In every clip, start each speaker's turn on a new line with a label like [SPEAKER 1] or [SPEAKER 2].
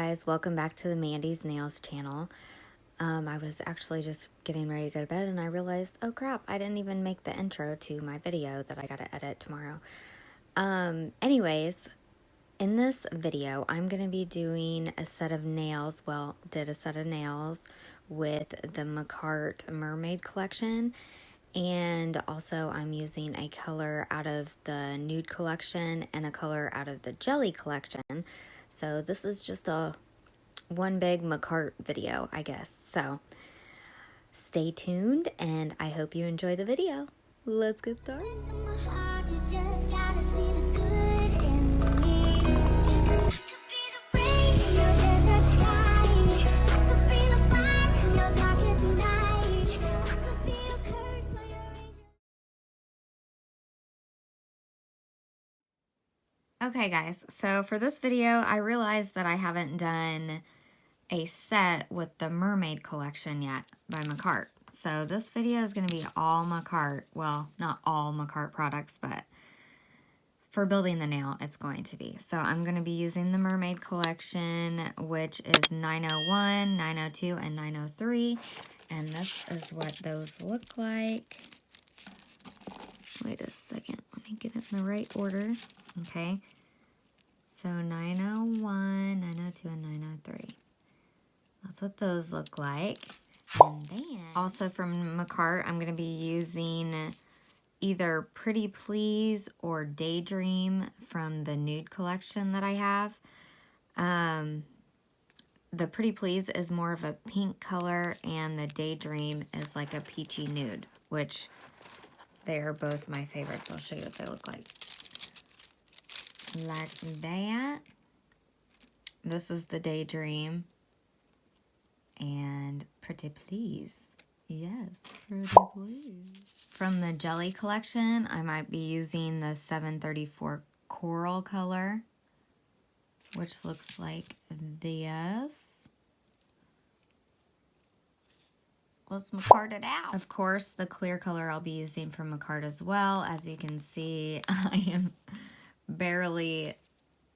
[SPEAKER 1] guys, welcome back to the Mandy's Nails channel. I was actually just getting ready to go to bed and I realized, oh crap, I didn't even make the intro to my video that I gotta edit tomorrow. Anyways, in this video, I'm gonna be doing a set of nails, did a set of nails with the Makartt Mermaid collection. And also I'm using a color out of the nude collection and a color out of the jelly collection. So this is just a one big Makartt video, I guess. So stay tuned and I hope you enjoy the video. Let's get started. Okay guys, so for this video, I realized that I haven't done a set with the Mermaid collection yet by Makartt. So this video is going to be all Makartt. Well, not all Makartt products, but for building the nail, it's going to be. So I'm going to be using the Mermaid collection, which is 901, 902, and 903. And this is what those look like. Wait a second. Let me get it in the right order. Okay. So 901, 902, and 903. That's what those look like. And then, also from Makartt, I'm going to be using either Pretty Please or Daydream from the nude collection that I have. The Pretty Please is more of a pink color, and the Daydream is like a peachy nude, which they are both my favorites. I'll show you what they look like. Like that. This is the Daydream. And Pretty Please. Yes, Pretty Please. From the jelly collection, I might be using the 734 coral color, which looks like this. Let's Makartt it out. Of course, the clear color I'll be using from Makartt as well. As you can see, I am barely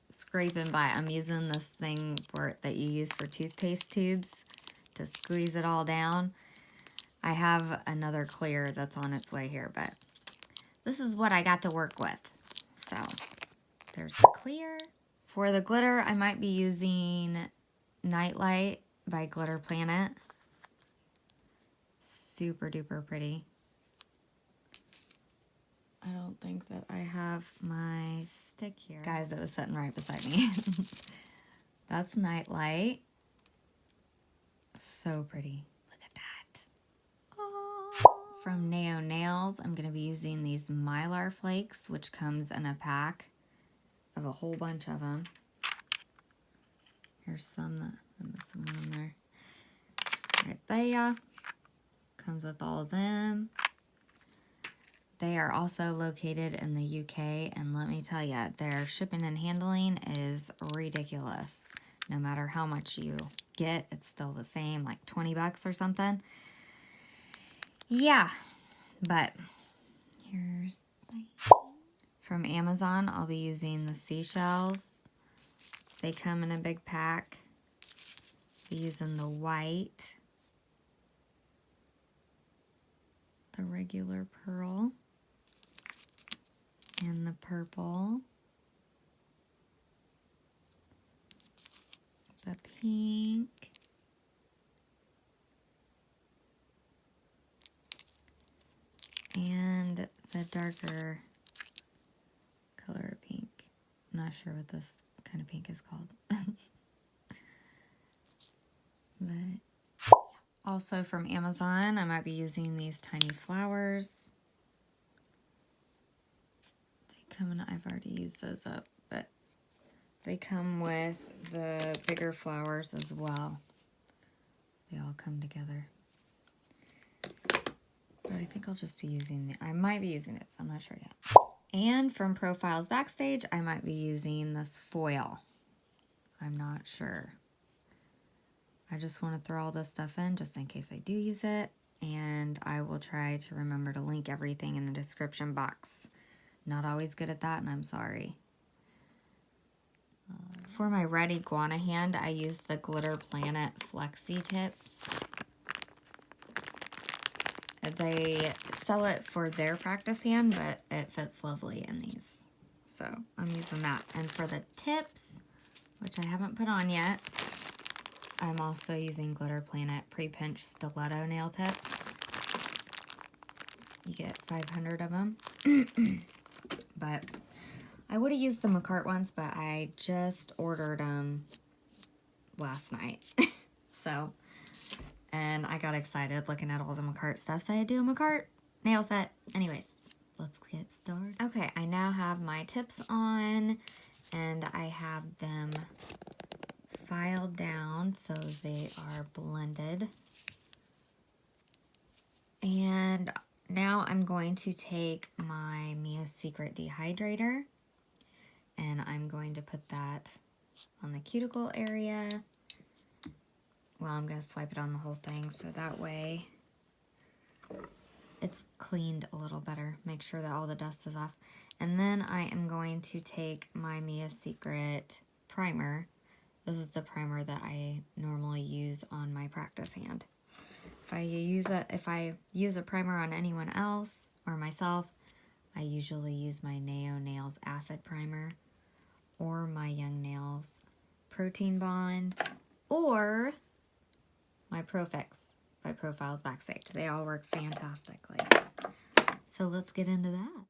[SPEAKER 1] scraping by. I'm using this thing that you use for toothpaste tubes to squeeze it all down. I have another clear that's on its way here, but this is what I got to work with. So there's the clear. For the glitter, I might be using Nightlight by Glitter Planet. Super duper pretty. I don't think that I have my stick here. Guys, it was sitting right beside me. That's Nightlight. So pretty. Look at that. Oh. From Neo Nails, I'm going to be using these Mylar flakes, which comes in a pack of a whole bunch of them. Here's some that I'm missing one in there. Right there. Comes with all of them. They are also located in the UK, and let me tell you, their shipping and handling is ridiculous. No matter how much you get, it's still the same, like 20 bucks or something. Yeah, but here's from Amazon. I'll be using the seashells. They come in a big pack. I'll be using the white, the regular pearl, and the purple, the pink, and the darker color of pink. I'm not sure what this kind of pink is called. But also from Amazon, I might be using these tiny flowers. They come in, I've already used those up, but they come with the bigger flowers as well. They all come together. But I think I'll just be using I might be using this, I'm not sure yet. And from Profiles Backstage, I might be using this foil. I'm not sure. I just want to throw all this stuff in just in case I do use it. And I will try to remember to link everything in the description box. Not always good at that, and I'm sorry. For my red iguana hand, I use the Glitter Planet Flexi Tips. They sell it for their practice hand, but it fits lovely in these. So I'm using that. And for the tips, which I haven't put on yet, I'm also using Glitter Planet Pre-Pinch Stiletto Nail Tips. You get 500 of them. But I would have used the Makartt ones, but I just ordered them last night. So, and I got excited looking at all the Makartt stuff, so I do a Makartt nail set. Anyways, let's get started. Okay, I now have my tips on, and I have them filed down so they are blended. And now I'm going to take my Mia Secret Dehydrator, and I'm going to put that on the cuticle area. Well, I'm going to swipe it on the whole thing so that way it's cleaned a little better. Make sure that all the dust is off. And then I am going to take my Mia Secret primer. This is the primer that I normally use on my practice hand. If I use a primer on anyone else or myself, I usually use my Neo Nails Acid Primer or my Young Nails Protein Bond or my Profix by Profiles Backstage. They all work fantastically. So let's get into that.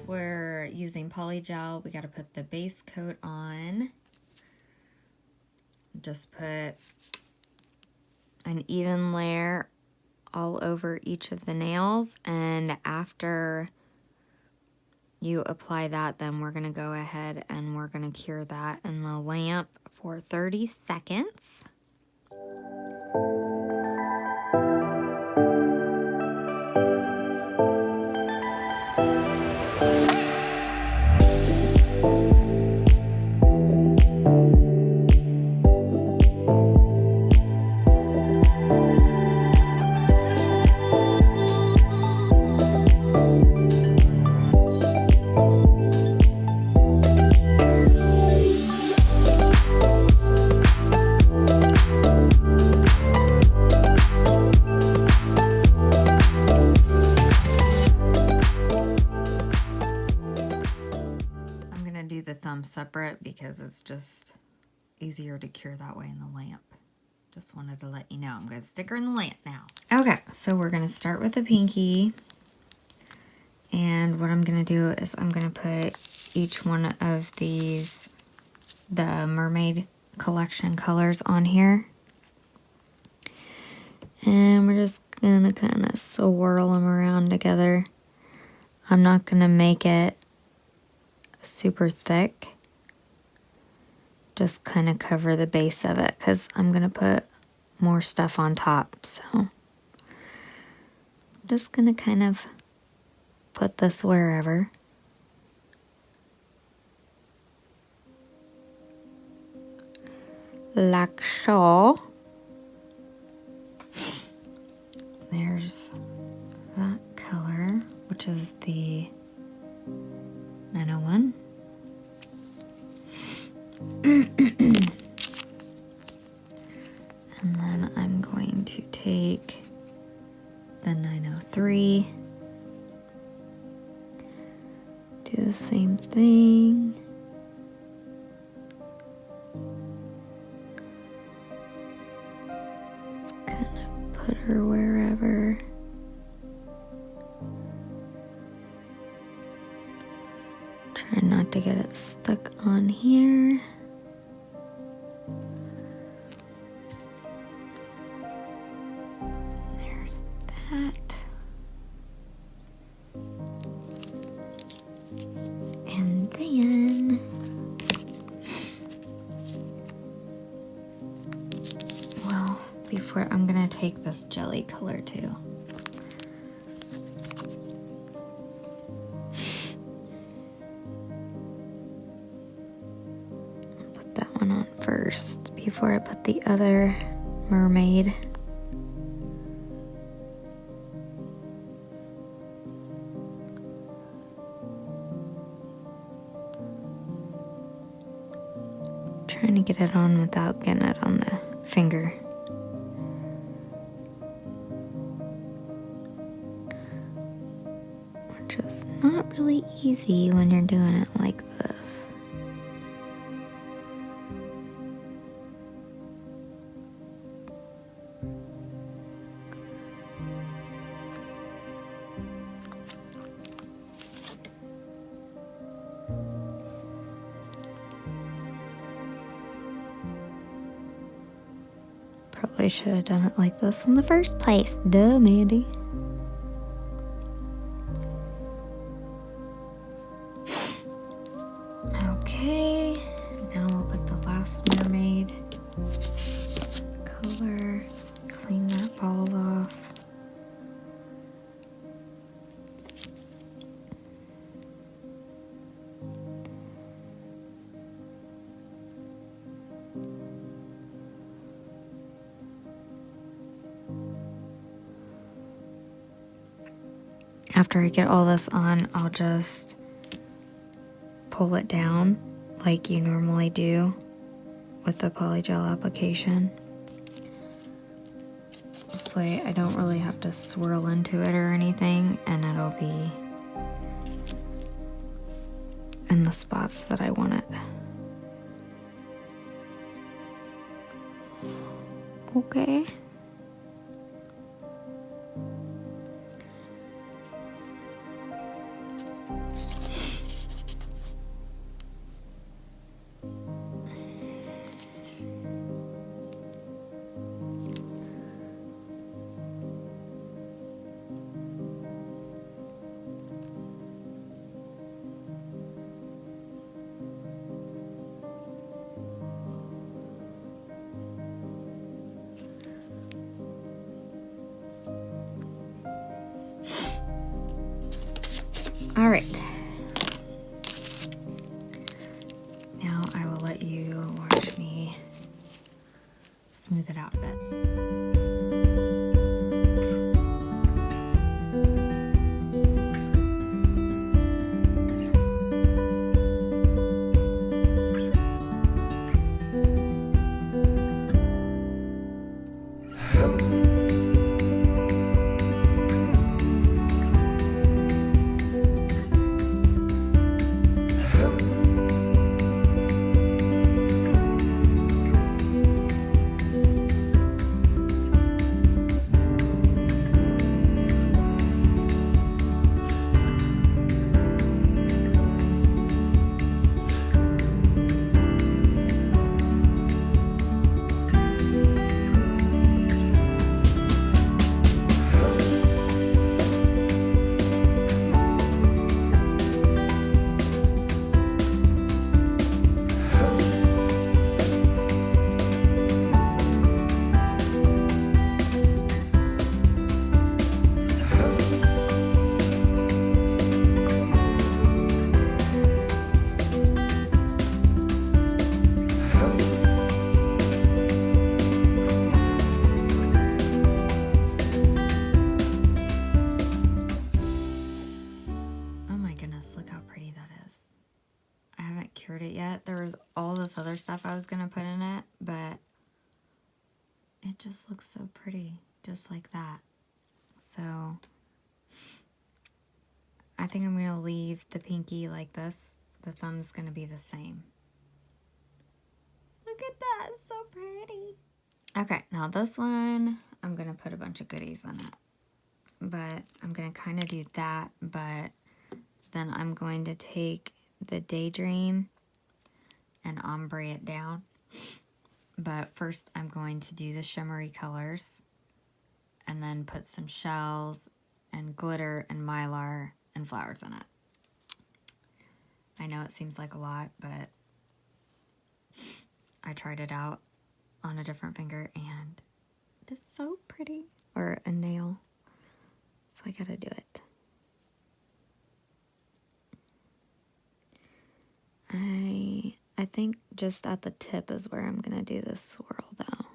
[SPEAKER 1] We're using polygel, we got to put the base coat on. Just put an even layer all over each of the nails, and after you apply that, then we're going to go ahead and we're going to cure that in the lamp for 30 seconds. Separate because it's just easier to cure that way in the lamp. Just wanted to let you know. I'm going to stick her in the lamp now. Okay, so we're going to start with the pinky. And what I'm going to do is I'm going to put each one of these, the Mermaid Collection colors on here. And we're just going to kind of swirl them around together. I'm not going to make it super thick. Just kind of cover the base of it because I'm going to put more stuff on top. So I'm just going to kind of put this wherever. Like so. There's that color. which is the 901. And then I'm going to take the 903, do the same thing. Just kind of put her wherever. Try not to get it stuck on here. There's that. And then well, before I'm gonna take this jelly color too. On first before I put the other mermaid. Trying to get it on without getting it on the finger. Which is not really easy when you're doing it like this. Probably should have done it like this in the first place. Duh, Mandy. Okay, now we'll put the last mermaid color, clean that ball off. After I get all this on, I'll just pull it down like you normally do with the polygel application. This way I don't really have to swirl into it or anything, and it'll be in the spots that I want it. Okay. All right. Now I will let you watch me smooth it out a bit. I was gonna put in it, but it just looks so pretty, just like that. So I think I'm gonna leave the pinky like this. The thumb's gonna be the same. Look at that, it's so pretty. Okay, now this one, I'm gonna put a bunch of goodies in it. But I'm gonna kind of do that, but then I'm going to take the Daydream and ombre it down. But first I'm going to do the shimmery colors and then put some shells and glitter and mylar and flowers in it. I know it seems like a lot, but I tried it out on a different finger and it's so pretty. Or a nail. So I gotta do it. I think just at the tip is where I'm gonna do this swirl though.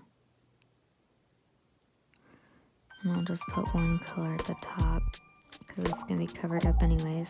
[SPEAKER 1] And I'll just put one color at the top because it's gonna be covered up anyways.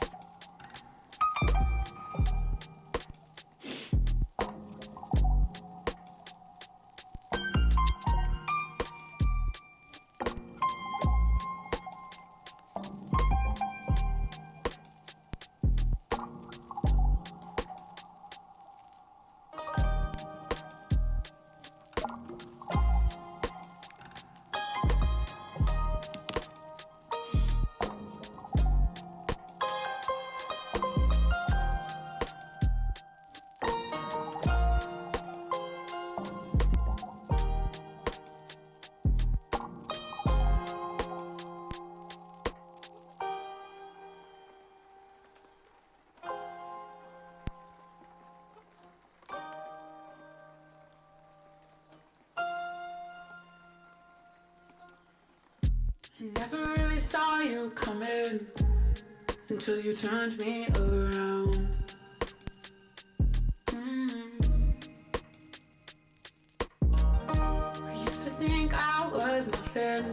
[SPEAKER 2] I never really saw you coming until you turned me around. I used to think I was nothing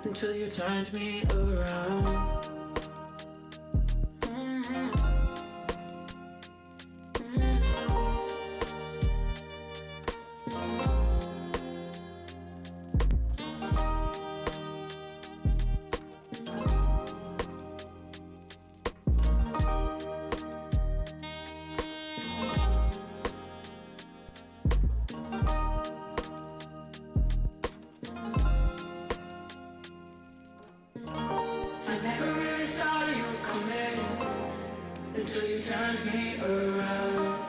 [SPEAKER 2] until you turned me around. I never really saw you coming until you turned me around.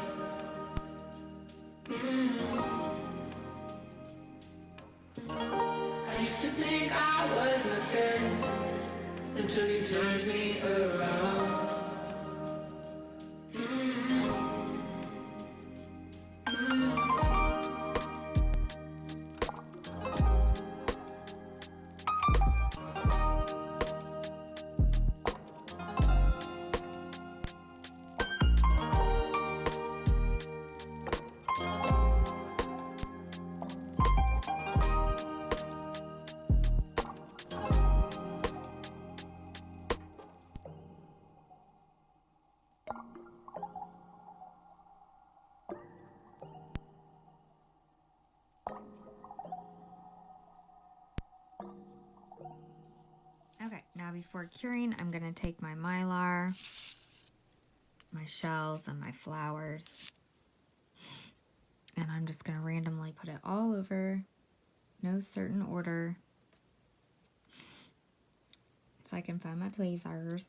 [SPEAKER 2] I used to think I was nothing until you turned me around.
[SPEAKER 1] Okay, now before curing, I'm gonna take my mylar, my shells, and my flowers, and I'm just gonna randomly put it all over, no certain order. If I can find my tweezers.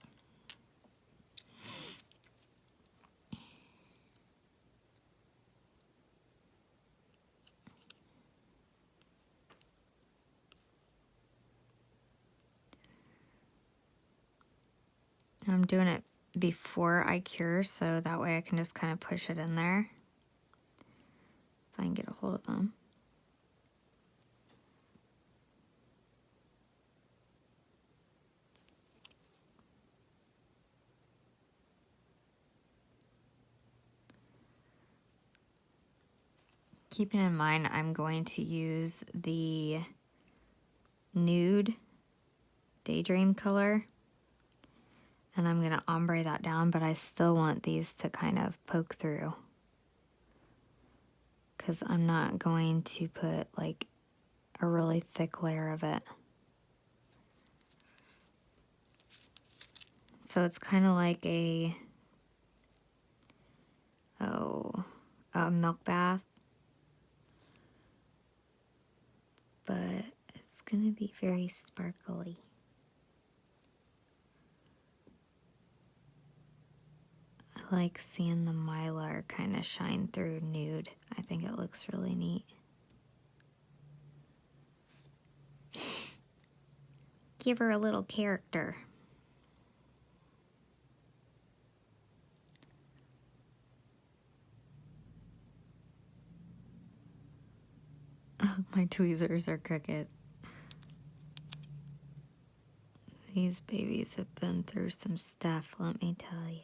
[SPEAKER 1] I'm doing it before I cure, so that way I can just kind of push it in there. If I can get a hold of them. Keeping in mind, I'm going to use the nude Daydream color. And I'm going to ombre that down, but I still want these to kind of poke through. because I'm not going to put like a really thick layer of it. So it's kind of like a milk bath, but it's gonna be very sparkly. I like seeing the mylar kind of shine through nude. I think it looks really neat. Give her a little character. My tweezers are crooked. These babies have been through some stuff, let me tell you.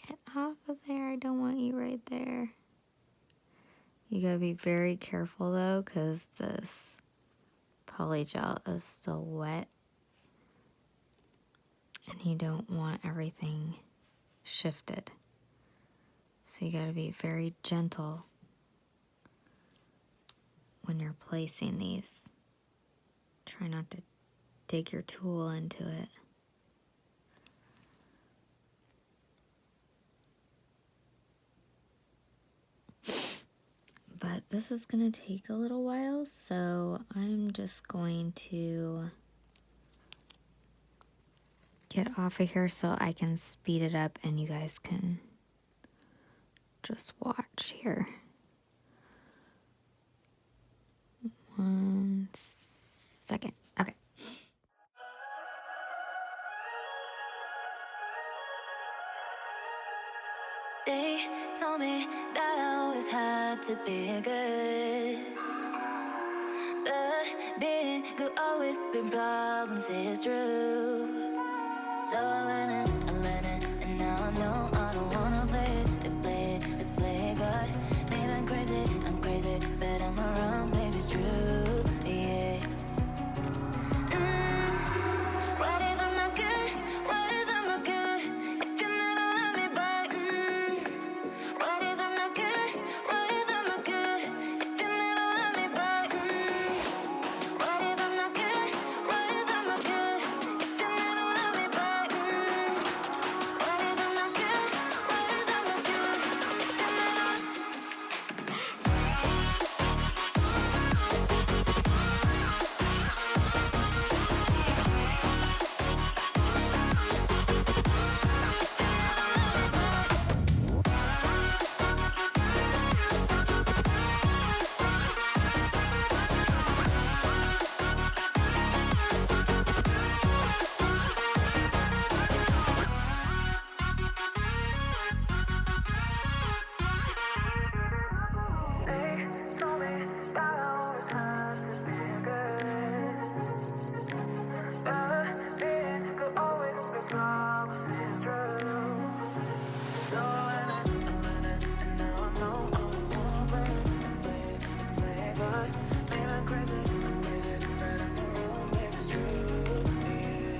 [SPEAKER 1] Get off of there, I don't want you right there. You gotta be very careful though, because this polygel is still wet. And you don't want everything shifted. So you gotta be very gentle when you're placing these. Try not to dig your tool into it. But this is gonna take a little while, so I'm just going to get off of here so I can speed it up and you guys can just watch here. 1 second. Okay.
[SPEAKER 2] They told me that I always had to be good, but being good always been problems, it's true. So I learned it, and now I know I don't wanna play it, to play it God. Maybe I'm crazy, but I'm around, baby, it's true, yeah. What if I'm not good? What if I'm not good? If you never want me back, what if I'm not good? What if I'm not good? If you never want me back, what if I'm not good? What if I'm not good? If you never want me back, what if I'm not good? What if I'm not good? If you never told me that I always had to be good, but being good always been problems, it's true. So I learned it, and now I know I don't wanna play it good. Maybe I'm crazy, but I'm wrong, baby, it's true, yeah.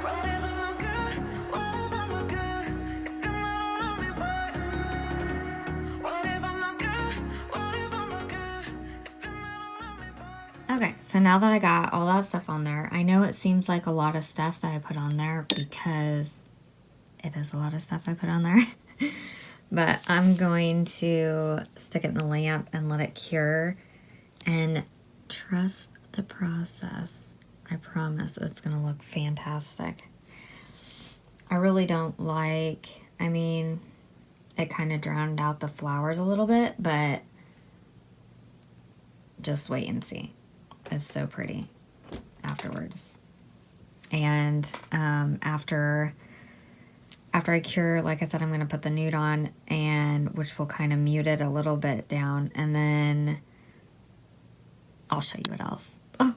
[SPEAKER 2] What if I'm not good? What if I'm not good? If you never want me back, what if I'm not good? What if I'm not good? If you never want me back.
[SPEAKER 1] Okay, so now that I got all that stuff on there, I know it seems like a lot of stuff that I put on there because it is a lot of stuff I put on there. But I'm going to stick it in the lamp and let it cure and trust the process. I promise it's gonna look fantastic. I really don't like, I mean, it kind of drowned out the flowers a little bit, but just wait and see. It's so pretty afterwards. And after I cure, like I said, I'm going to put the nude on, and which will kind of mute it a little bit down, and then I'll show you what else. Oh.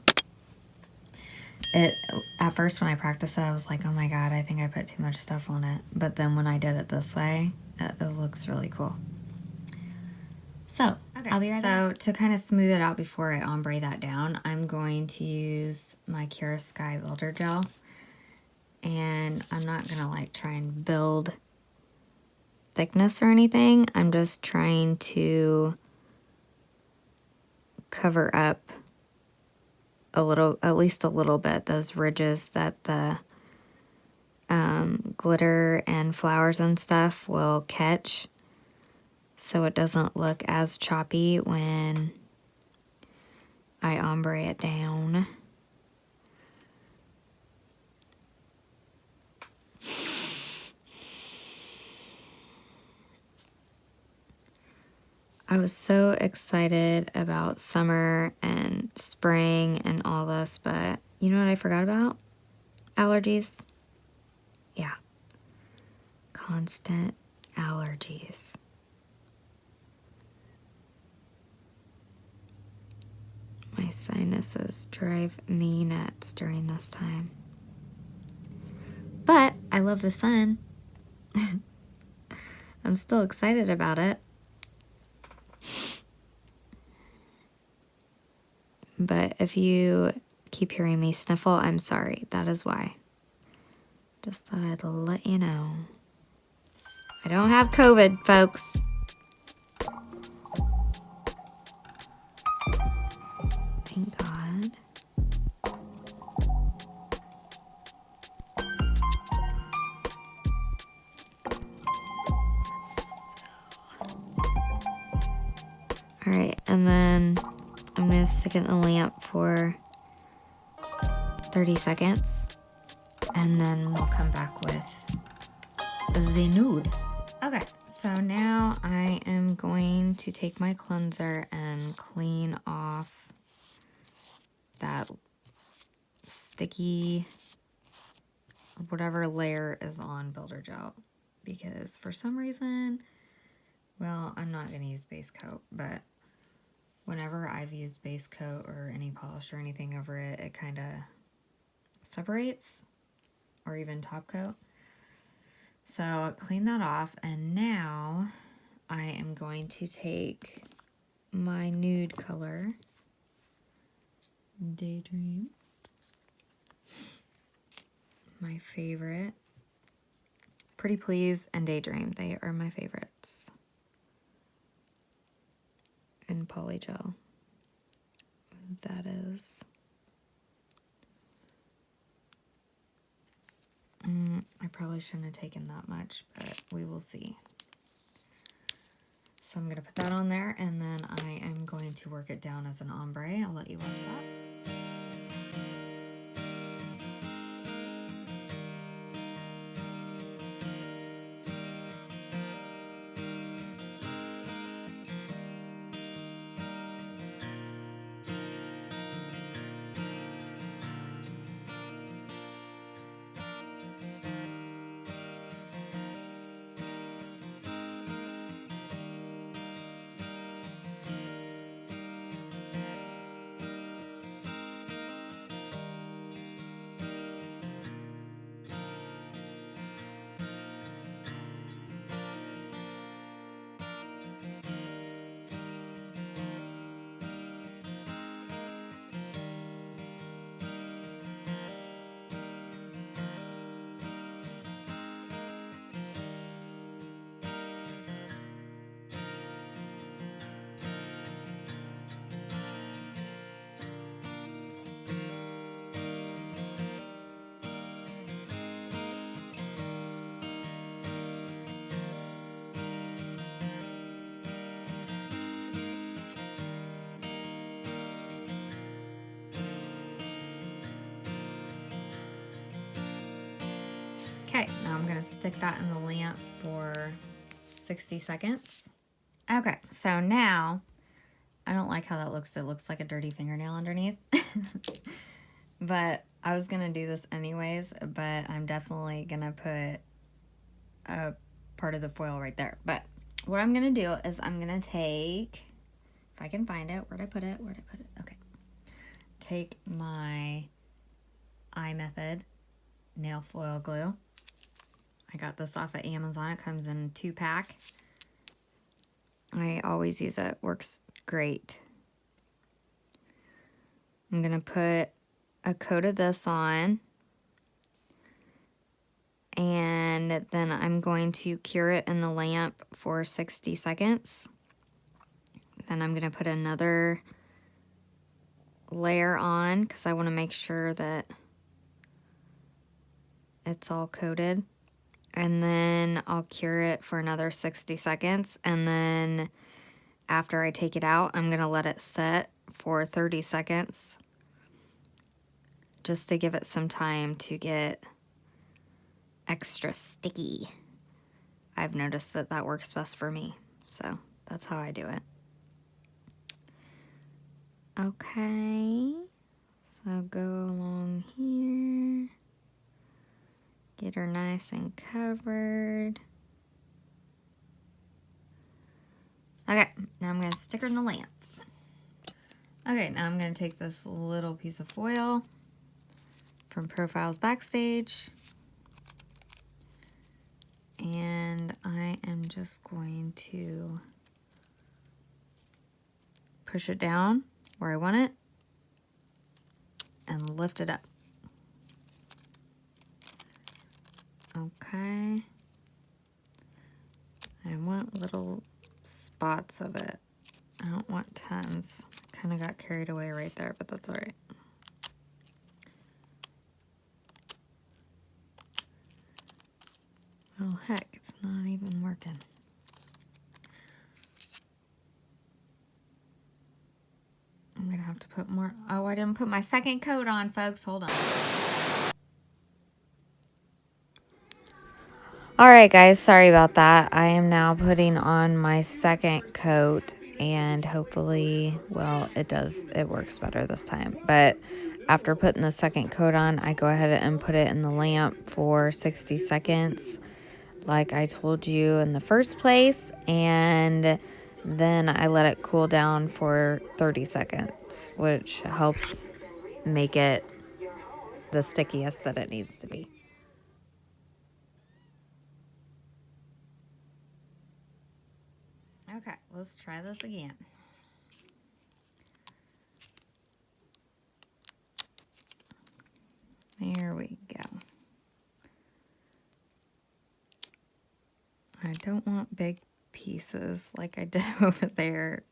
[SPEAKER 1] At first when I practiced it, I was like, oh my god, I think I put too much stuff on it. But then when I did it this way, it looks really cool. So, okay, I'll be right back. So to kind of smooth it out before I ombre that down, I'm going to use my Cure Sky Builder Gel. And I'm not gonna like try and build thickness or anything. I'm just trying to cover up a little, at least a little bit, those ridges that the glitter and flowers and stuff will catch, so it doesn't look as choppy when I ombre it down. I was so excited about summer and spring and all this, but you know what I forgot about? Allergies. Yeah. Constant allergies. My sinuses drive me nuts during this time. But I love the sun. I'm still excited about it. But if you keep hearing me sniffle, I'm sorry. That is why. Just thought I'd let you know. I don't have COVID, folks. Thank God. All right, and then I'm gonna stick it in the lamp for 30 seconds, and then we'll come back with the nude. Okay, so now I am going to take my cleanser and clean off that sticky, whatever layer is on Builder Gel, because for some reason, well, I'm not going to use base coat, but whenever I've used base coat or any polish or anything over it, it kind of separates, or even top coat. So clean that off, and now I am going to take my nude color, Daydream, my favorite. Pretty Please and Daydream, they are my favorites. And Polygel, that is. I probably shouldn't have taken that much, but we will see. So I'm going to put that on there, and then I am going to work it down as an ombre. I'll let you watch that. Okay, now I'm going to stick that in the lamp for 60 seconds. Okay, so now, I don't like how that looks. It looks like a dirty fingernail underneath. But I was going to do this anyways, but I'm definitely going to put a part of the foil right there. But what I'm going to do is I'm going to take, if I can find it, where'd I put it? Okay. Take my iMethod nail foil glue. I got this off of Amazon. It comes in a 2-pack. I always use it. Works great. I'm going to put a coat of this on. And then I'm going to cure it in the lamp for 60 seconds. Then I'm going to put another layer on because I want to make sure that it's all coated. And then I'll cure it for another 60 seconds. And then after I take it out, I'm going to let it set for 30 seconds just to give it some time to get extra sticky. I've noticed that that works best for me, so that's how I do it. Okay, so go along here, get her nice and covered. Okay, now I'm going to stick her in the lamp. Okay, now I'm going to take this little piece of foil from Profiles Backstage, and I am just going to push it down where I want it and lift it up. Okay. I want little spots of it. I don't want tons. Kind of got carried away right there, but that's all right. Well, heck, it's not even working. I'm gonna have to put more. Oh, I didn't put my second coat on, folks. Hold on. All right, guys, sorry about that. I am now putting on my second coat, and hopefully, well, it works better this time. But after putting the second coat on, I go ahead and put it in the lamp for 60 seconds, like I told you in the first place, and then I let it cool down for 30 seconds, which helps make it the stickiest that it needs to be. Okay, let's try this again. There we go. I don't want big pieces like I did over there.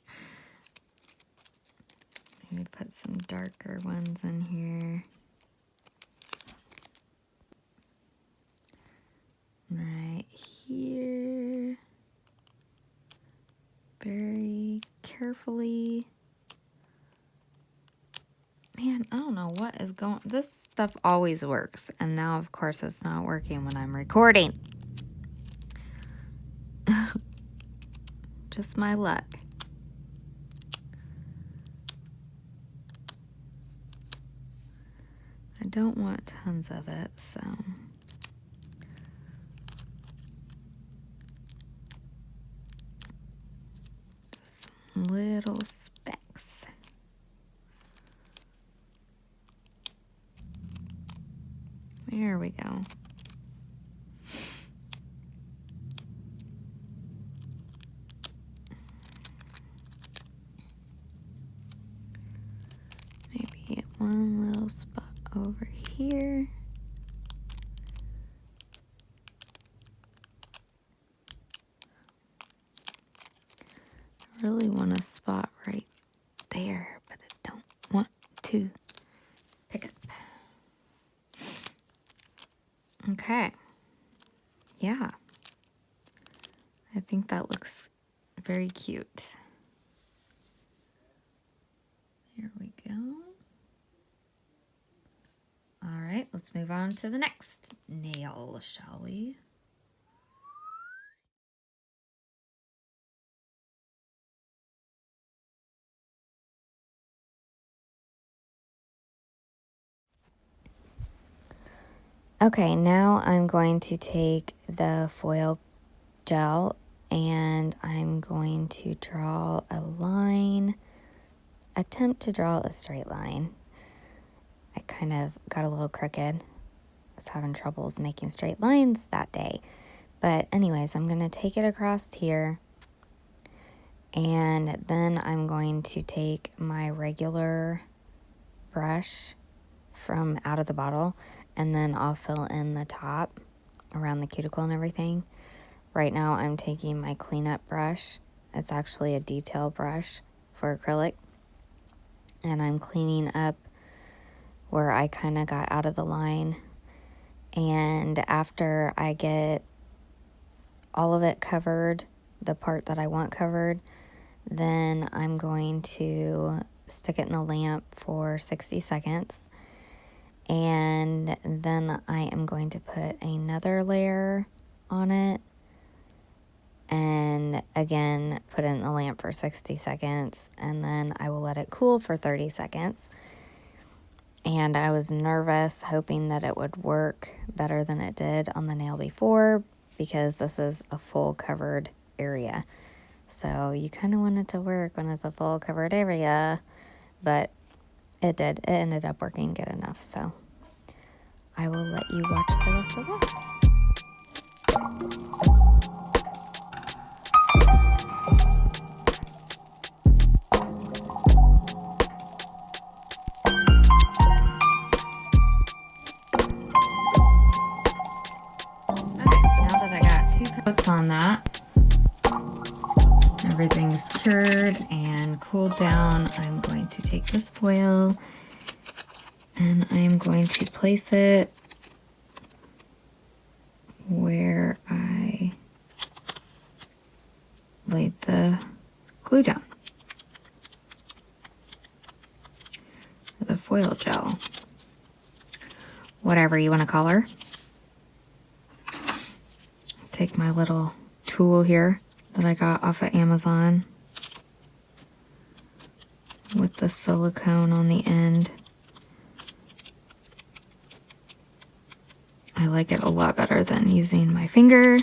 [SPEAKER 1] Maybe put some darker ones in here. Right here. Very carefully. Man, I don't know what is going... This stuff always works. And now, of course, it's not working when I'm recording. Just my luck. I don't want tons of it, so... Just some little specks. There we go. Maybe one little spot over here. I really want a spot right there, but I don't want to pick up. Okay. Yeah. I think that looks very cute. Here we go. All right, let's move on to the next nail, shall we? Okay, now I'm going to take the foil gel and I'm going to draw a line, attempt to draw a straight line. I kind of got a little crooked. I was having troubles making straight lines that day. But anyways, I'm going to take it across here. And then I'm going to take my regular brush from out of the bottle. And then I'll fill in the top around the cuticle and everything. Right now I'm taking my cleanup brush. It's actually a detail brush for acrylic. And I'm cleaning up where I kind of got out of the line. And after I get all of it covered, the part that I want covered, then I'm going to stick it in the lamp for 60 seconds. And then I am going to put another layer on it. And again, put it in the lamp for 60 seconds. And then I will let it cool for 30 seconds. And I was nervous, hoping that it would work better than it did on the nail before, because this is a full covered area. So you kind of want it to work when it's a full covered area, but it did. It ended up working good enough. So I will let you watch the rest of that. Okay, now that I got 2 coats on that, everything's cured and cooled down, I'm going to take this foil and I'm going to place it where I laid the glue down. The foil gel. Whatever you want to call her. Take my little tool here that I got off of Amazon with the silicone on the end. I like it a lot better than using my finger.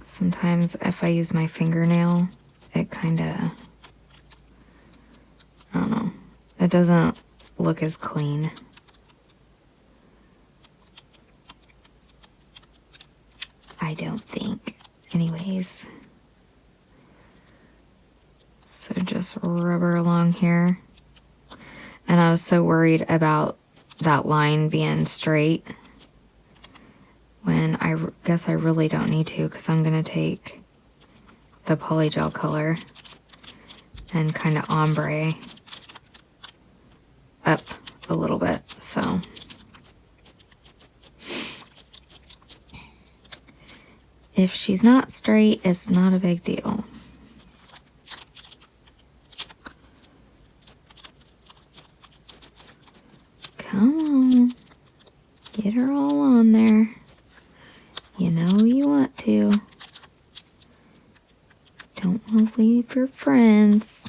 [SPEAKER 1] Sometimes if I use my fingernail, it kind of, I don't know, it doesn't look as clean. I don't think. Anyways. So just rub her along here. And I was so worried about that line being straight, when I guess I really don't need to, because I'm going to take the polygel color and kind of ombre up a little bit. So if she's not straight, it's not a big deal. Come on. Get her all on there. You know you want to. Don't want to leave your friends.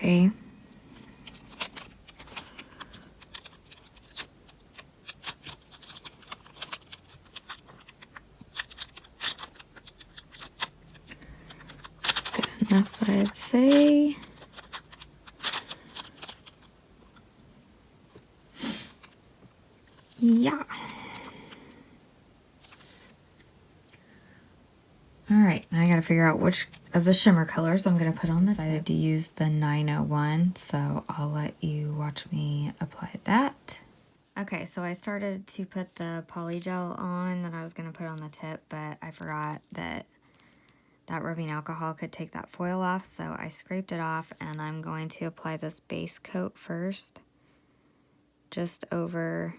[SPEAKER 1] Okay. Good enough, I'd say. Yeah. Alright, now I gotta figure out which of the shimmer colors I'm gonna put on this. I decided to use the 901, so I'll let you watch me apply that. Okay, so I started to put the polygel on that I was gonna put on the tip, but I forgot that rubbing alcohol could take that foil off, so I scraped it off, and I'm going to apply this base coat first. Just over,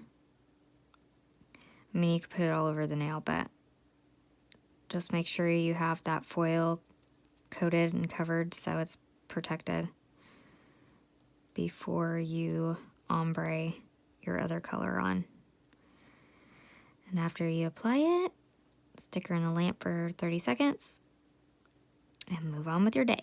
[SPEAKER 1] I mean, you could put it all over the nail, but just make sure you have that foil coated and covered so it's protected before you ombre your other color on. And after you apply it, stick her in the lamp for 30 seconds and move on with your day.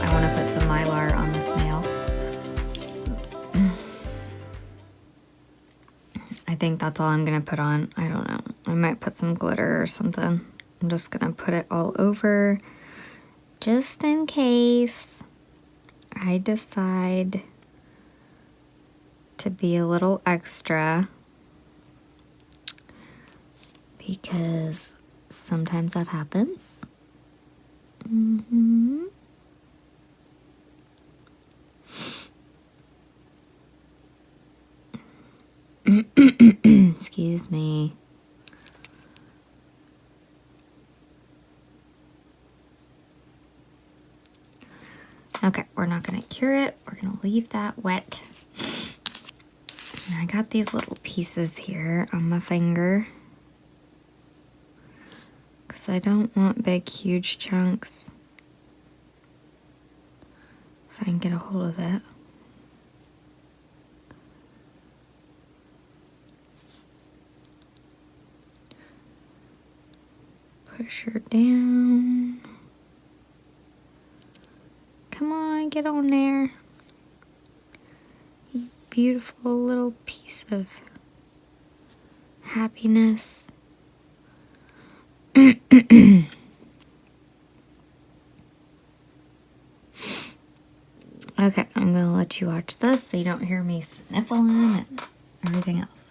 [SPEAKER 1] I want to put some Mylar on this nail. I think that's all I'm going to put on. I don't know. I might put some glitter or something. I'm just going to put it all over just in case I decide to be a little extra, because sometimes that happens. Excuse me. Okay, we're not going to cure it. We're going to leave that wet. And I got these little pieces here on my finger, because I don't want big, huge chunks. If I can get a hold of it. Push her down. Come on, get on there. You beautiful little piece of happiness. Okay, I'm gonna let you watch this so you don't hear me sniffling and everything else.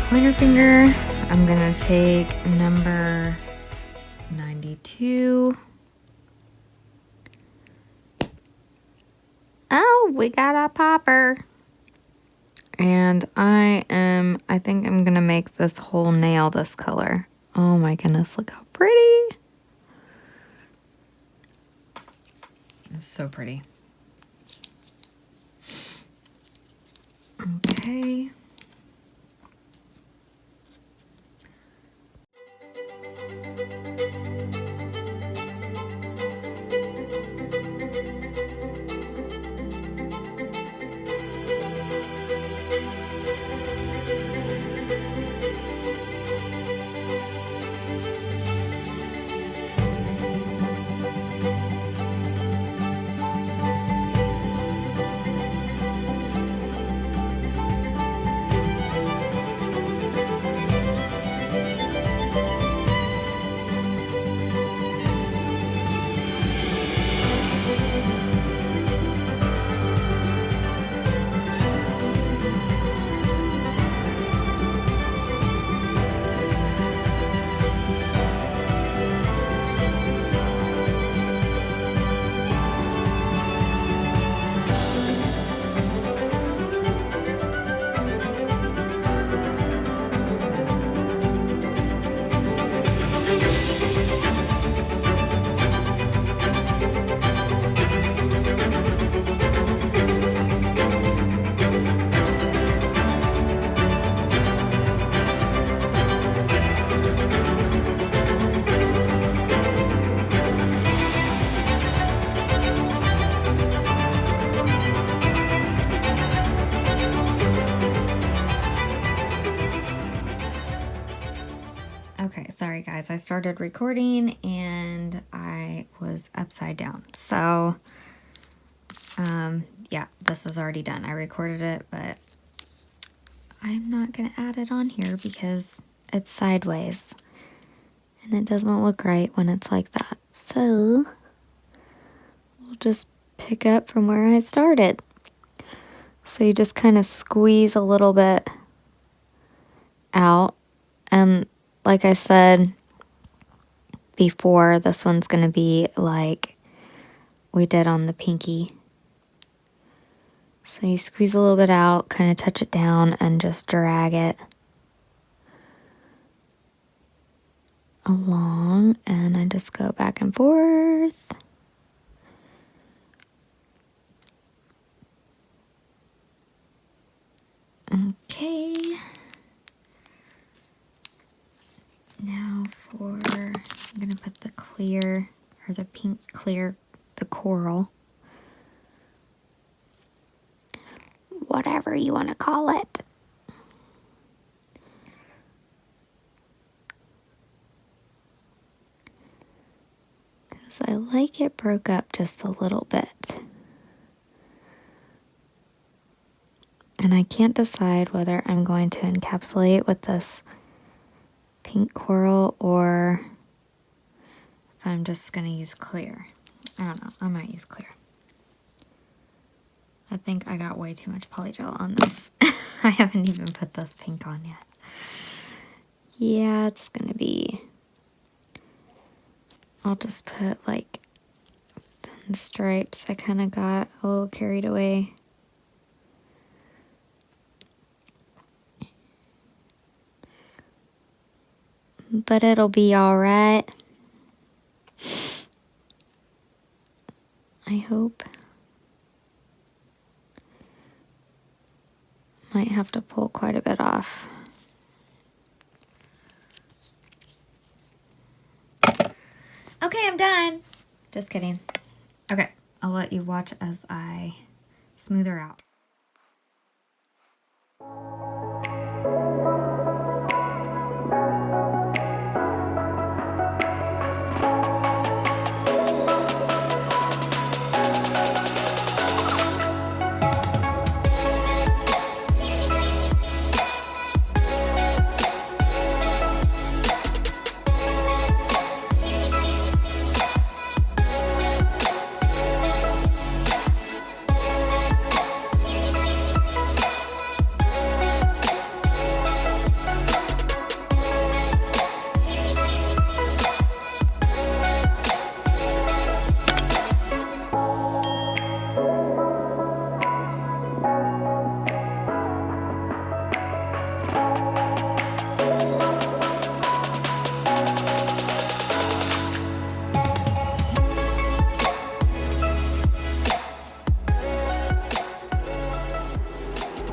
[SPEAKER 1] Pointer finger, I'm gonna take number 92. Oh, we got a popper. And I think I'm gonna make this whole nail this color. Oh my goodness, look how pretty. It's so pretty. Okay. Sorry guys, I started recording and I was upside down. So, yeah, this is already done. I recorded it, but I'm not going to add it on here because it's sideways. And it doesn't look right when it's like that. So, we'll just pick up from where I started. So you just kind of squeeze a little bit out. And like I said before, this one's going to be like we did on the pinky. So you squeeze a little bit out, kind of touch it down, and just drag it along. And I just go back and forth. Okay. Now I'm going to put the clear, or the pink clear, the coral. Whatever you want to call it. Because I like it broke up just a little bit. And I can't decide whether I'm going to encapsulate with this pink coral or if I'm just going to use clear. I don't know. I might use clear. I think I got way too much polygel on this. I haven't even put this pink on yet. Yeah, it's going to be... I'll just put like thin stripes. I kind of got a little carried away. But it'll be alright. I hope. Might have to pull quite a bit off. Okay, I'm done. Just kidding. Okay, I'll let you watch as I smooth her out.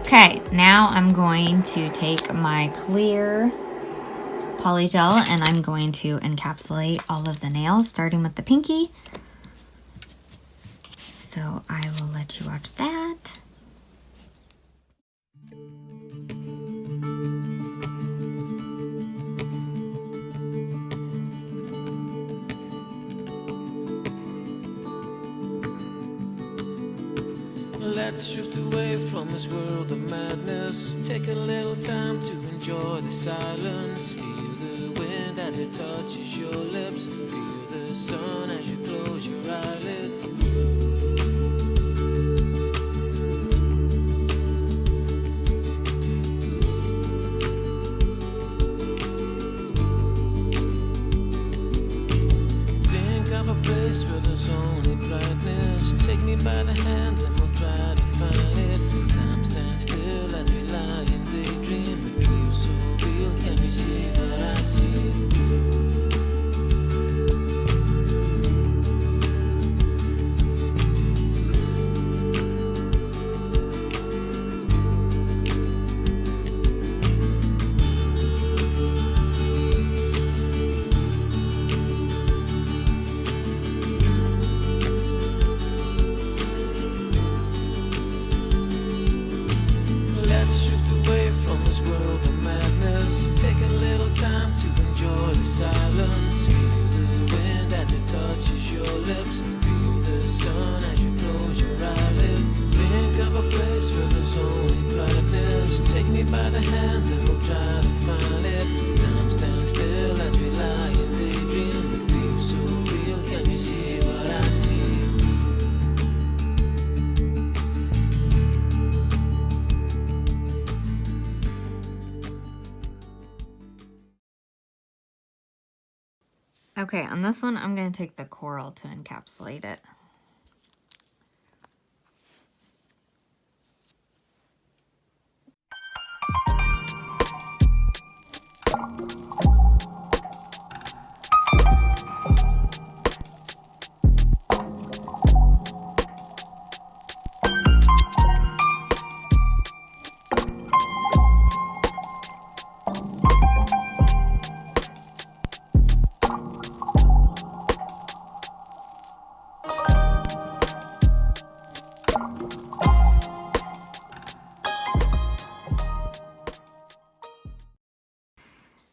[SPEAKER 1] Okay, now I'm going to take my clear polygel and I'm going to encapsulate all of the nails, starting with the pinky. So I will let you watch that.
[SPEAKER 3] Let's drift away from this world of madness. Take a little time to enjoy the silence. Feel the wind as it touches your lips. Feel the sun as you close your eyelids. Think of a place where there's only brightness. Take me by the hand and we'll try to find it. Time stands still as we lie and daydream. It feels so real, can you see what I see? by the hand and we'll try to find it. Time stands still as we lie and daydream. It feels so real, can you see what I see?
[SPEAKER 1] Okay, on this one, I'm going to take the coral to encapsulate it.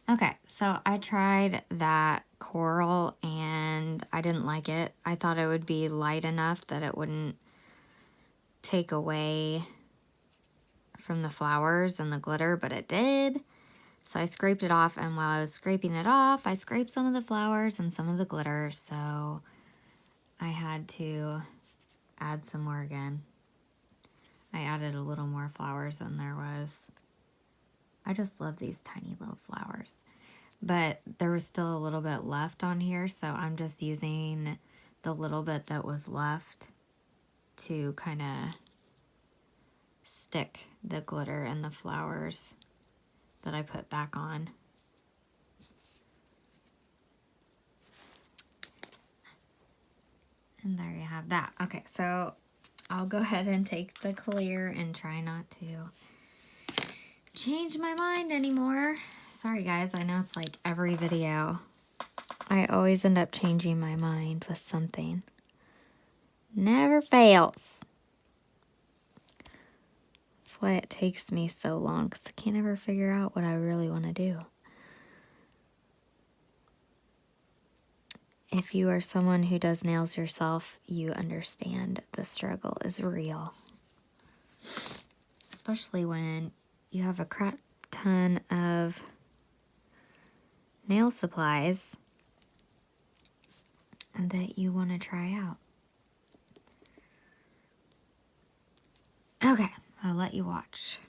[SPEAKER 1] Okay, so I tried that coral and I didn't like it. I thought it would be light enough that it wouldn't take away from the flowers and the glitter, but it did. So I scraped it off, and while I was scraping it off, I scraped some of the flowers and some of the glitter, so I had to add some more again. I added a little more flowers than there was. I just love these tiny little flowers. But there was still a little bit left on here, so I'm just using the little bit that was left to kind of stick the glitter and the flowers that I put back on. And there you have that. Okay, so I'll go ahead and take the clear and try not to change my mind anymore. Sorry guys, I know it's like every video. I always end up changing my mind with something. Never fails. That's why it takes me so long, because I can't ever figure out what I really want to do. If you are someone who does nails yourself, you understand the struggle is real. Especially when you have a crap ton of nail supplies that you want to try out. Okay, I'll let you watch.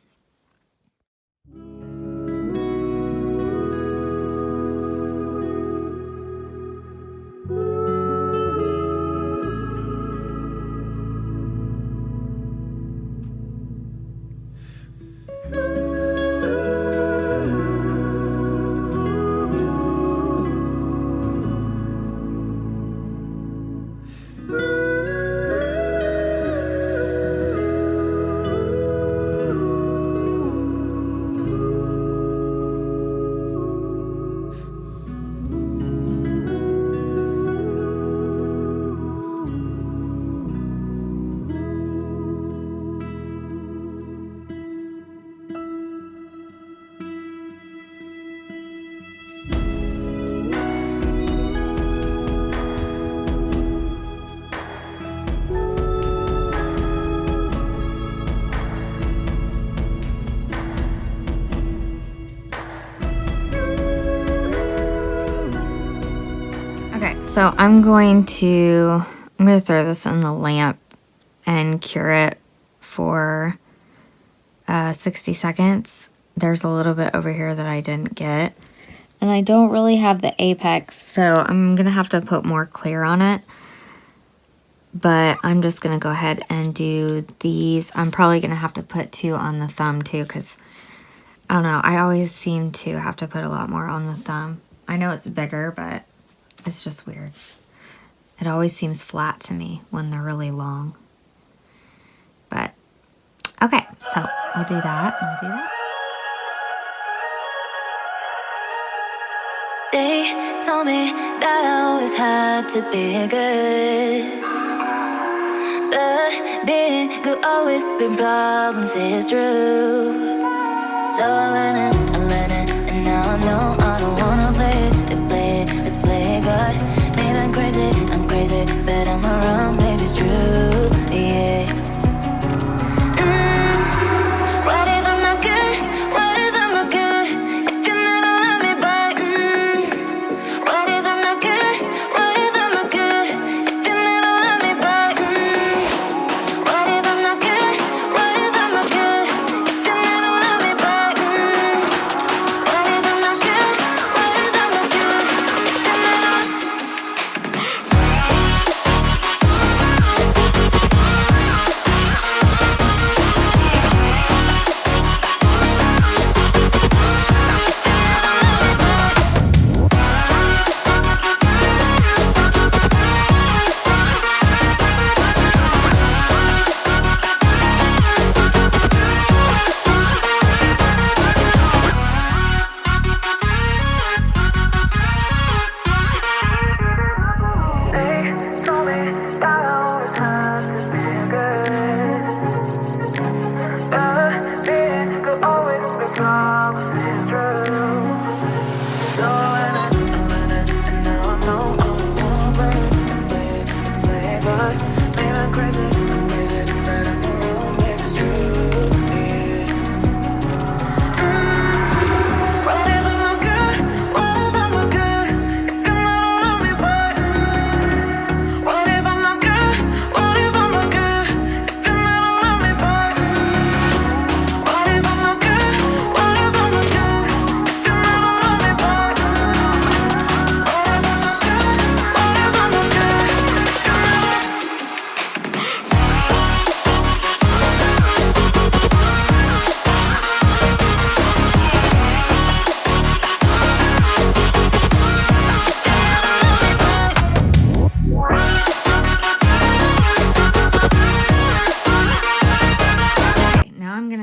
[SPEAKER 1] So I'm going to throw this in the lamp and cure it for 60 seconds. There's a little bit over here that I didn't get. And I don't really have the apex, so I'm going to have to put more clear on it. But I'm just going to go ahead and do these. I'm probably going to have to put 2 on the thumb too, because I don't know. I always seem to have to put a lot more on the thumb. I know it's bigger, but it's just weird. It always seems flat to me when they're really long. But, okay, so I'll do that and I'll be back.
[SPEAKER 2] They told me that I always had to be good, but being good always been problems, it's true. So I learned it, and now I know I don't wanna play it, to play God. Maybe I'm crazy, but I'm around, baby, it's true, yeah. What if I'm not good? What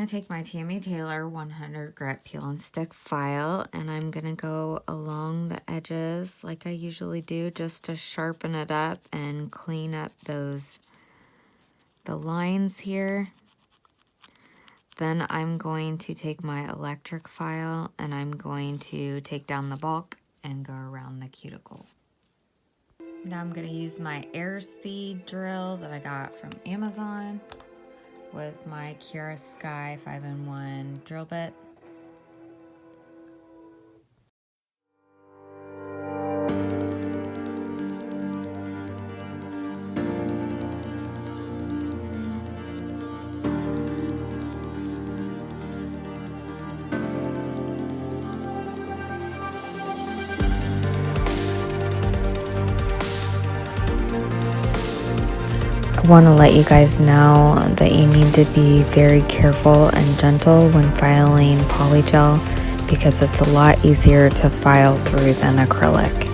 [SPEAKER 1] going to take my Tammy Taylor 100 grit peel and stick file, and I'm going to go along the edges like I usually do, just to sharpen it up and clean up the lines here. Then I'm going to take my electric file and I'm going to take down the bulk and go around the cuticle. Now I'm going to use my air seed drill that I got from Amazon with my Kiara Sky 5-in-1 drill bit. I want to let you guys know that you need to be very careful and gentle when filing polygel because it's a lot easier to file through than acrylic.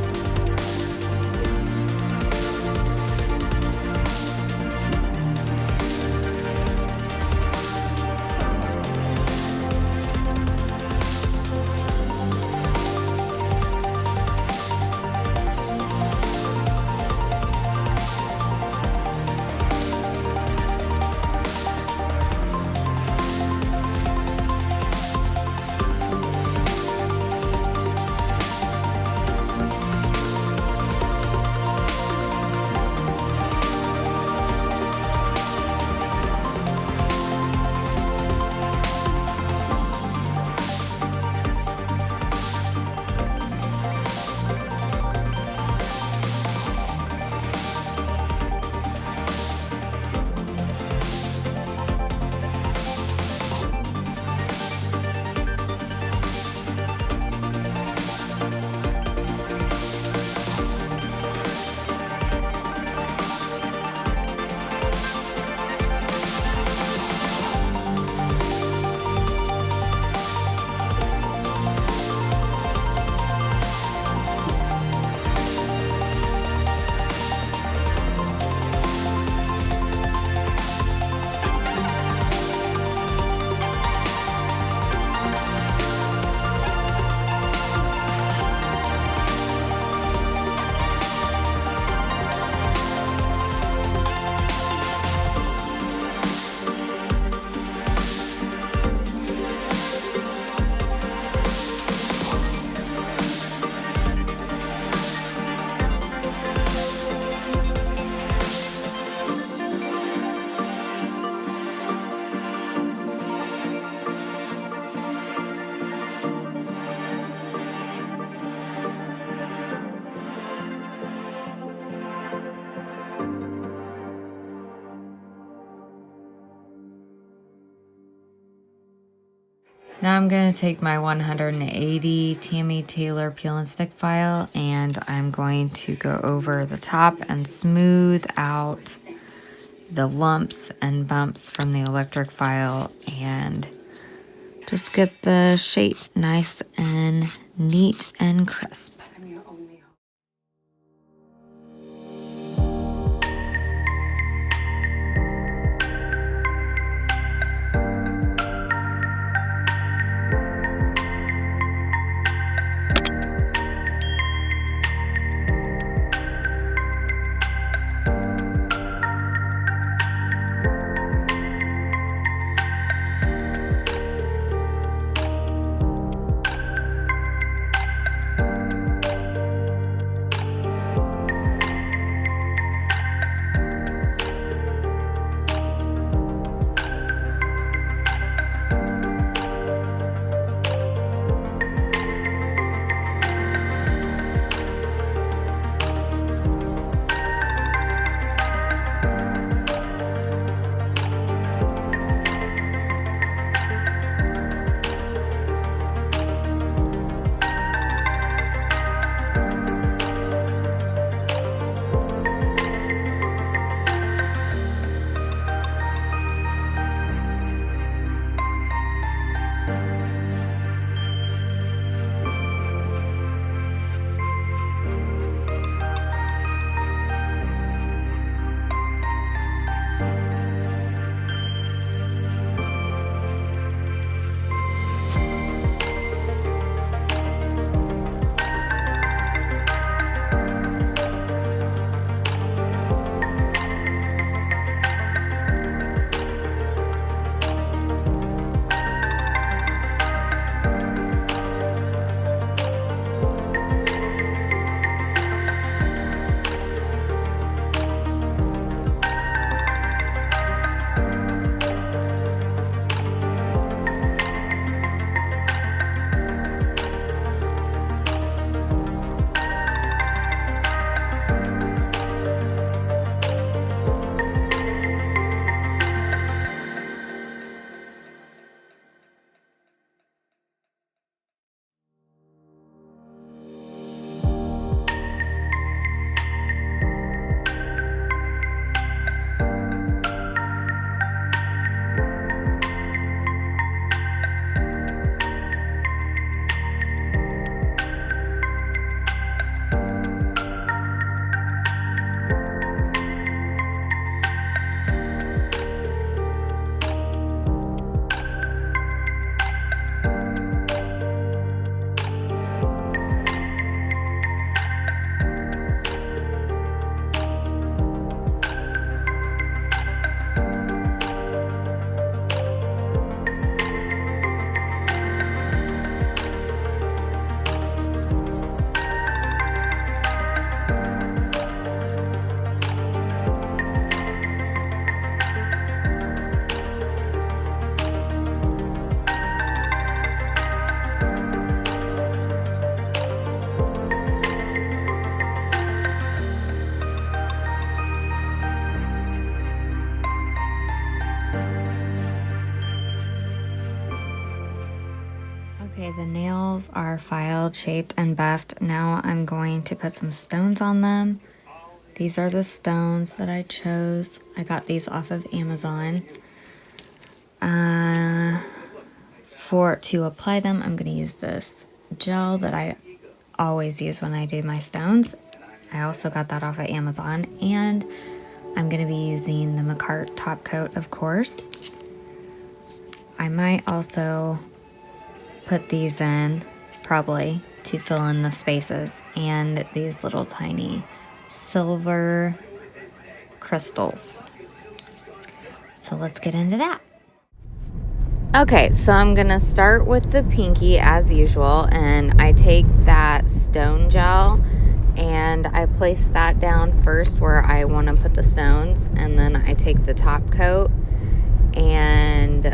[SPEAKER 1] Now I'm going to take my 180 Tammy Taylor peel and stick file and I'm going to go over the top and smooth out the lumps and bumps from the electric file and just get the shape nice and neat and crisp. Okay, the nails are filed, shaped, and buffed. Now I'm going to put some stones on them. These are the stones that I chose. I got these off of Amazon. To apply them, I'm going to use this gel that I always use when I do my stones. I also got that off of Amazon. And I'm going to be using the Makartt top coat, of course. I might also put these in, probably, to fill in the spaces. And these little tiny silver crystals. So let's get into that. Okay, so I'm gonna start with the pinky as usual, and I take that stone gel and I place that down first where I want to put the stones, and then I take the top coat and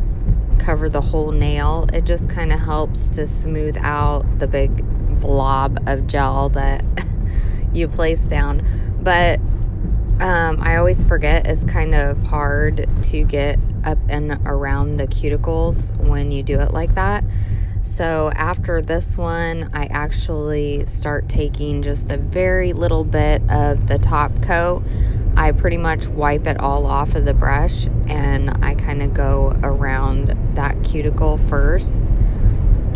[SPEAKER 1] cover the whole nail. It just kind of helps to smooth out the big blob of gel that you place down. But I always forget it's kind of hard to get up and around the cuticles when you do it like that. So after this one, I actually start taking just a very little bit of the top coat. I pretty much wipe it all off of the brush, and I kind of go around that cuticle first,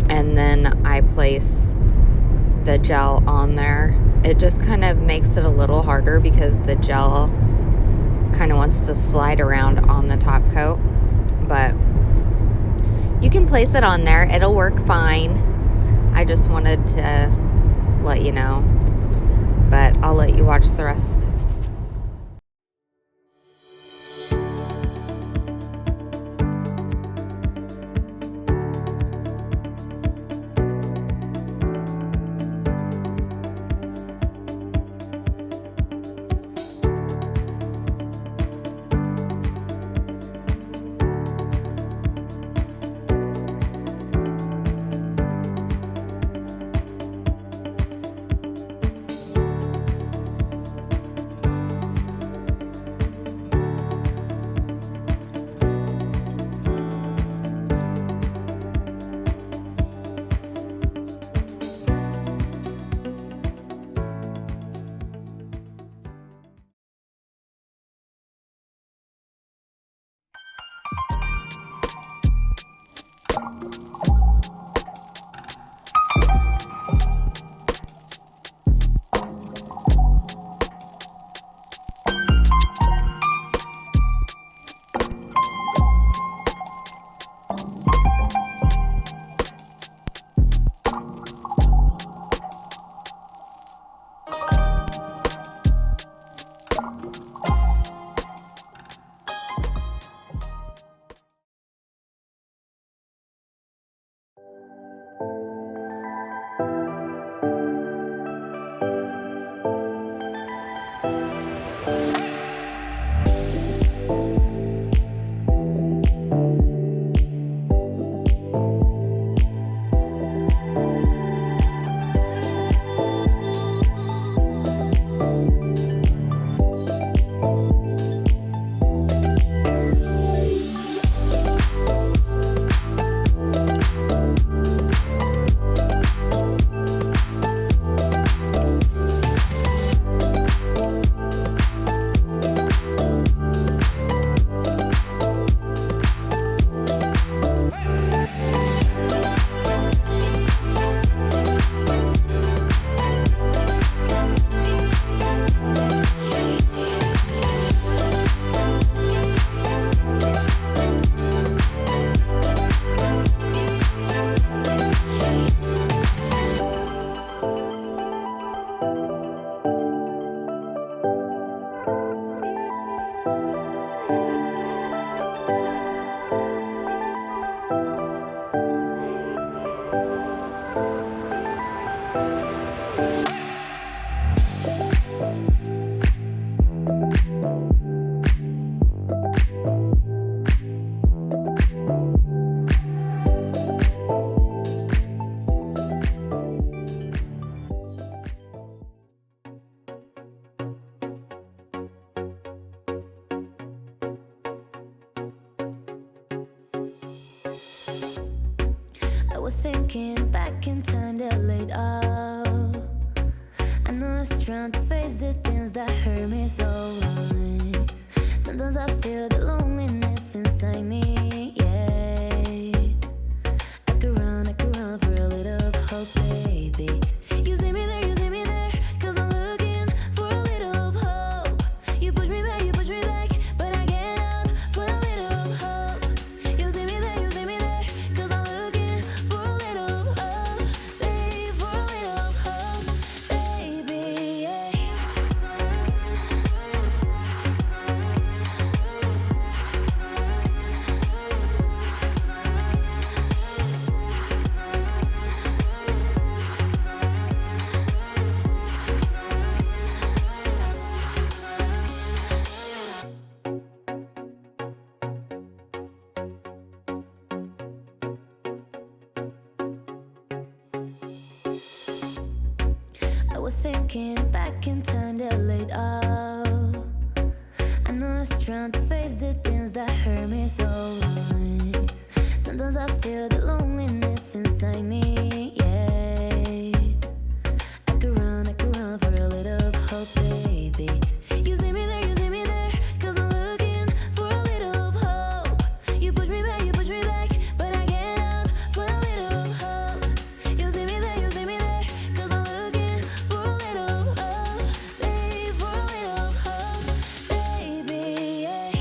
[SPEAKER 1] and then I place the gel on there. It just kind of makes it a little harder because the gel kind of wants to slide around on the top coat, but you can place it on there. It'll work fine. I just wanted to let you know, but I'll let you watch the rest.
[SPEAKER 2] was thinking back in time that laid off. I know it's trying to face the things that hurt me so wrong. Sometimes I feel the loneliness inside me, yeah. I could run for a little hope, baby. You see me there, 'cause I'm looking for a little hope. You push me back, but I get up for a little hope. You see me there, 'cause I'm looking for a little hope, babe, for a little hope, baby, yeah. I was thinking back in time that laid off. I know it's trying to face the things that hurt me so wrong. Sometimes I feel the loneliness inside me, yeah. I could run for a little hope, baby. You see me there, 'cause I'm looking for a little hope. You push me back, but I get up for a little hope. You see me there, 'cause I'm looking for a little hope, babe, for a little hope, baby, yeah.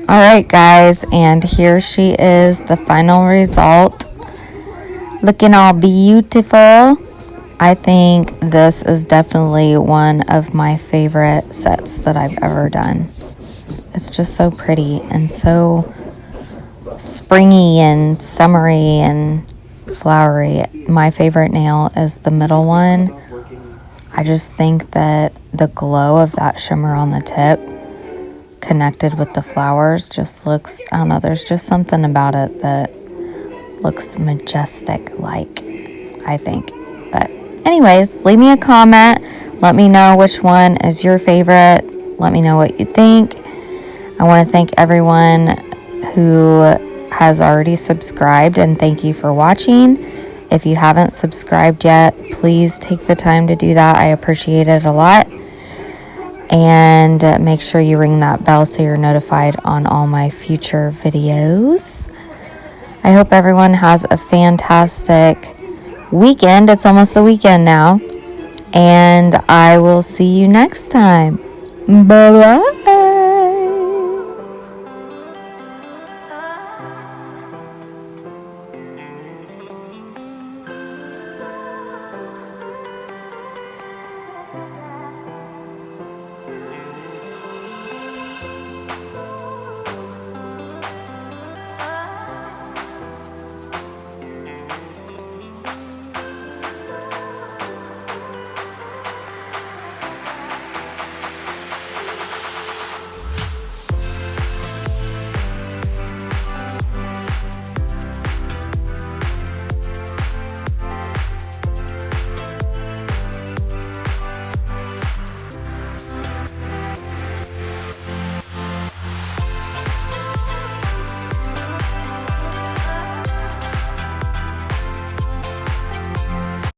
[SPEAKER 1] Alright guys, and here she is, the final result. Looking all beautiful. I think this is definitely one of my favorite sets that I've ever done. It's just so pretty and so springy and summery and flowery. My favorite nail is the middle one. I just think that the glow of that shimmer on the tip connected with the flowers just looks, I don't know, there's just something about it that looks majestic, like, I think. But anyways, leave me a comment. Let me know which one is your favorite. Let me know what you think. I want to thank everyone who has already subscribed, and thank you for watching. If you haven't subscribed yet, please take the time to do that. I appreciate it a lot. And make sure you ring that bell so you're notified on all my future videos. I hope everyone has a fantastic weekend. It's almost the weekend now. And I will see you next time. Bye-bye.